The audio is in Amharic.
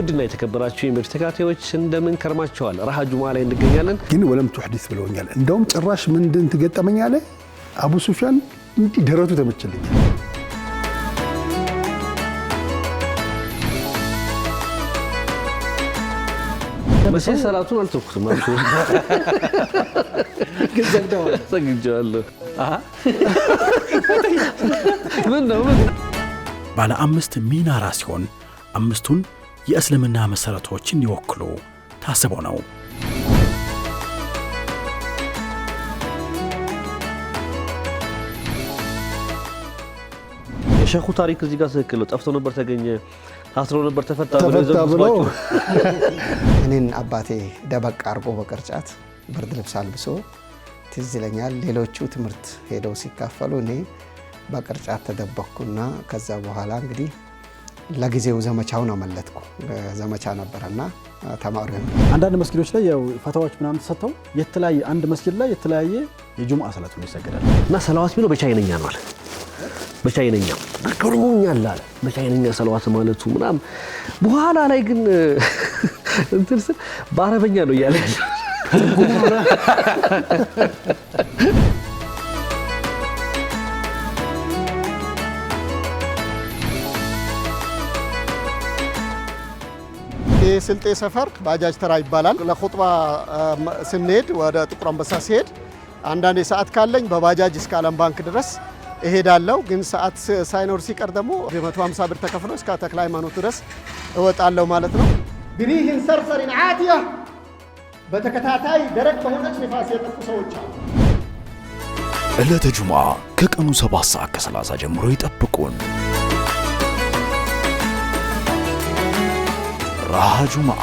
ውድና የተከበራችሁ የምርት ተከታታዮች እንደምን ከርማችኋል? ረሃ ጁማ ላይ እንገኛለን። ግን ወለም ተሐዲስ ብለውኛል። እንደውም ጭራሽ ምንድን ትገጠመኛለ አቡ ሱፊያን እንዲህ ደረቱ ተመቸልኝ። መቼ ሰላቱን አልተኩትም ማለት ነው። ሰግጃለሁ። ምን ነው ባለ 5 ሚናራ ሲሆን 5ቱን የእስልምና መሰረቶችን ይወክሉ ታስቦ ነው። የሸኹ ታሪክ እዚህ ጋር ትክክል ነው። ጠፍቶ ነበር ተገኘ፣ ታስሮ ነበር ተፈታ ብለው እኔን አባቴ ደበቅ አርጎ በቅርጫት ብርድ ልብስ አልብሶ ትዝ ይለኛል። ሌሎቹ ትምህርት ሄደው ሲካፈሉ እኔ በቅርጫት ተደበቅኩና ከዛ በኋላ እንግዲህ ለጊዜው ዘመቻውን አመለጥኩ። ዘመቻ ነበርና ተማሪ ነው። አንዳንድ መስጊዶች ላይ ያው ፈታዎች ምናምን ተሰጥተው የተለያየ አንድ መስጊድ ላይ የተለያየ የጁምዓ ሰላት ነው ይሰገዳል እና ሰላዋት ቢለው በቻይነኛ ነው አለ። በቻይነኛ ገርሞኛል አለ። በቻይነኛ ሰላዋት ማለቱ ምናምን። በኋላ ላይ ግን እንትን በአረበኛ ነው እያለ የስልጤ ሰፈር ባጃጅ ተራ ይባላል። ለኹጥባ ስንሄድ ወደ ጥቁር አንበሳ ሲሄድ አንዳንዴ ሰዓት ካለኝ በባጃጅ እስከ ዓለም ባንክ ድረስ እሄዳለሁ። ግን ሰዓት ሳይኖር ሲቀር ደግሞ 150 ብር ተከፍሎ እስከ ተክለ ሃይማኖት ድረስ እወጣለሁ ማለት ነው። ብሪህን ሰርሰሪን ዓቲያ በተከታታይ ደረቅ በሆነች ንፋስ የጠፉ ሰዎች አሉ። ዕለተ ጁምዓ ከቀኑ 7:30 ጀምሮ ይጠብቁን። ረሃ ጁምዓ